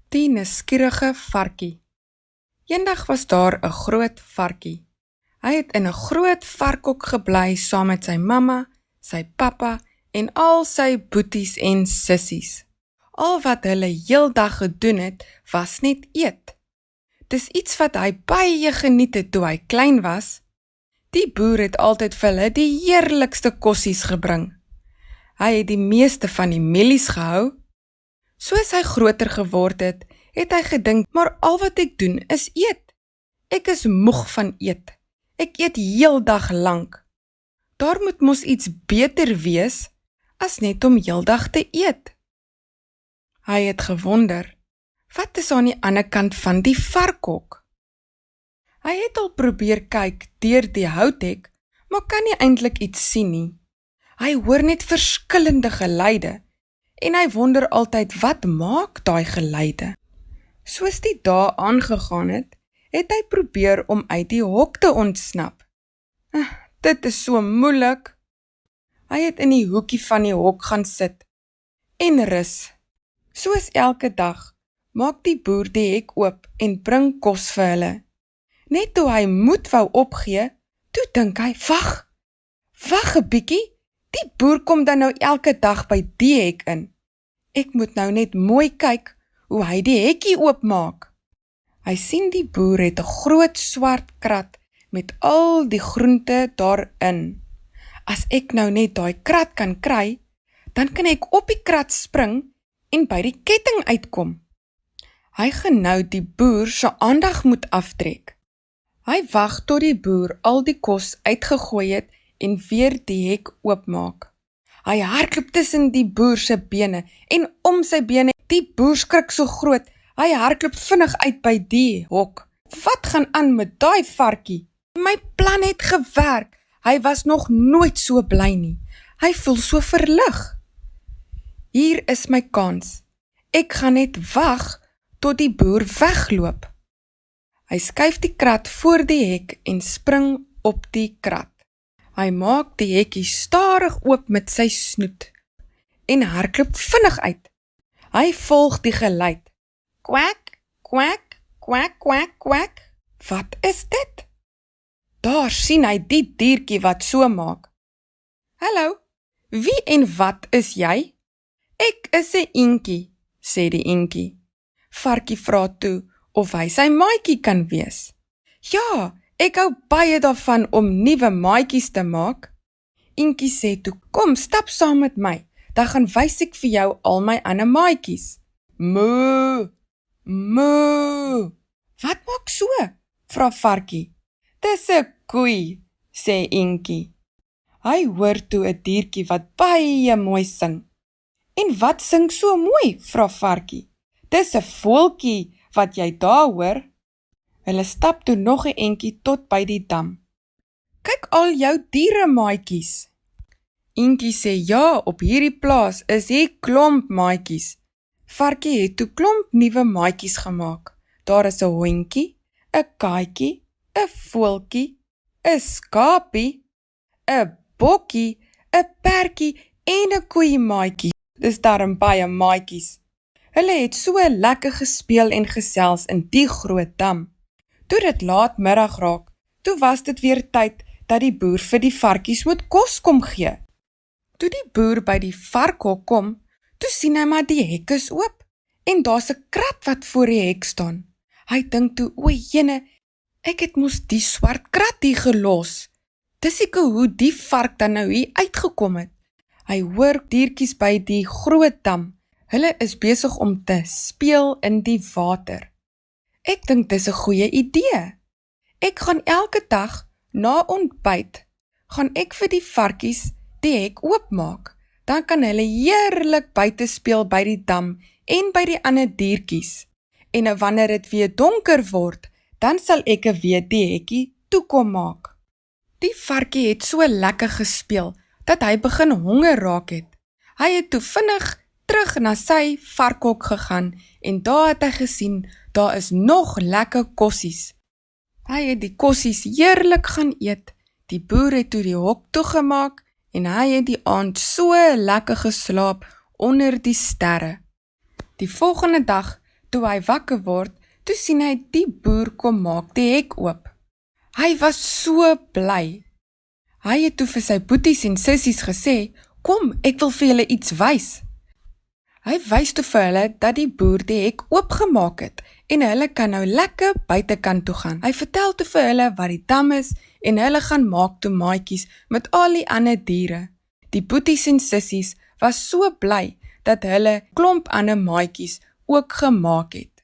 Die nuuskierige varkie. Eendag was daar 'n groot varkie. Hy het in 'n groot varkhok gebly saam met sy mamma, sy pappa en al sy boeties en sissies. Al wat hulle heeldag gedoen het, was net eet. Dis iets wat hy baie geniet het toe hy klein was. Die boer het altyd vir hulle die heerlikste kossies gebring. Hy het die meeste van die mielies gehou. Soos hy groter geword het, het hy gedink, maar al wat ek doen is eet. Ek is moeg van eet. Ek eet heeldag lank. Daar moet mos iets beter wees, as net om heeldag te eet. Hy het gewonder, wat is aan die ander kant van die varkhok? Hy het al probeer kyk deur die houthek, maar kan nie eintlik iets sien nie. Hy hoor net verskillende geluide, en hy wonder altyd wat maak daai geluide. Soos die dae aangegaan het, het hy probeer om uit die hok te ontsnap. Dit is so moeilik. Hy het in die hoekie van die hok gaan sit en rus. Soos elke dag, maak die boer die hek oop en bring kos vir hulle. Net toe hy moed wou opgee, toe dink hy, wag 'n bietjie, die boer kom dan nou elke dag by die hek in. Ek moet nou net mooi kyk hoe hy die hekkie oopmaak. Hy sien die boer het 'n groot swart krat met al die groente daarin. As ek nou net daai krat kan kry, dan kan ek op die krat spring en by die ketting uitkom. Hy gaan nou die boer se aandag moet aftrek. Hy wag tot die boer al die kos uitgegooi het en weer die hek oopmaak. Hy hardloop tussen die boer se bene en om sy bene. Die boer skrik so groot, hy hardloop vinnig uit by die hok. Wat gaan aan met daai varkie? My plan het gewerk. Hy was nog nooit so bly nie. Hy voel so verlig. Hier is my kans. Ek gaan net wag tot die boer wegloop. Hy skuif die krat voor die hek en spring op die krat. Hy maak die hekkie stadig oop met sy snoet en hardloop vinnig uit. Hy volg die geluid. Kwak, kwak, kwak, kwak, kwak. Wat is dit? Daar sien hy die diertjie wat so maak. Hallo, wie en wat is jy? Ek is 'n eendjie, sê die eendjie. Varkie vra toe of hy sy maatjie kan wees. Ja, ek hou baie daarvan om nuwe maatjies te maak. Eendjie sê toe, kom stap saam met my, dan gaan wys ek vir jou al my ander maatjies. Moo, moo. Wat maak so? Vra varkie. Dis 'n koei, sê eendjie. Hy hoor toe 'n diertjie wat baie mooi sing. En wat sing so mooi? Vra varkie. Dis 'n voeltjie wat jy daar hoor. Hulle stap toe nog 'n entjie tot by die dam. Kyk al jou dieremaatjies. Eendjie sê ja, op hierdie plaas is hier klomp maatjies. Varkie het toe klomp nuwe maatjies gemaak. Daar is 'n hondjie, 'n katjie, 'n voeltjie, 'n skapie, 'n bokkie, 'n perdjie en 'n koeiemaatjie. Dis darm baie maatjies. Hulle het so lekker gespeel en gesels in die groot dam. Toe dit laat middag raak, toe was dit weer tyd dat die boer vir die varkies moet kos kom gee. Toe die boer by die varkhok kom, toe sien hy maar die hek is oop en daar's 'n krat wat voor die hek staan. Hy dink toe, o jene, ek het mos die swart krat hier gelos. Dis seker hoe die vark dan nou hier uitgekom het. Hy hoor diertjies by die groot dam. Hulle is besig om te speel in die water. Ek dink dis 'n goeie idee. Ek gaan elke dag na ontbyt, gaan ek vir die varkies die hek oopmaak. Dan kan hulle heerlik buite speel by die dam en by die ander diertjies. En wanneer dit weer donker word, dan sal ek weer die hekkie toekom maak. Die varkie het so lekker gespeel, dat hy begin honger raak het. Hy het toe vinnig terug na sy varkhok gegaan en daar het hy gesien, daar is nog lekker kossies. Hy het die kossies heerlik gaan eet, die boer het toe die hok toegemaak en hy het die aand so lekker geslaap onder die sterre. Die volgende dag, Toe hy wakker word, toe sien hy die boer kom maak die hek oop. Hy was so bly. Hy het toe vir sy boeties en sissies gesê, kom, ek wil vir julle iets wys. Hy wys toe vir hulle dat die boer die hek oopgemaak het en hulle kan nou lekker buitekant toe gaan. Hy vertel toe vir hulle wat die dam is en hulle gaan maak toe maatjies met al die ander diere. Die boeties en sissies was so bly dat hulle klomp ander maatjies ook gemaak het.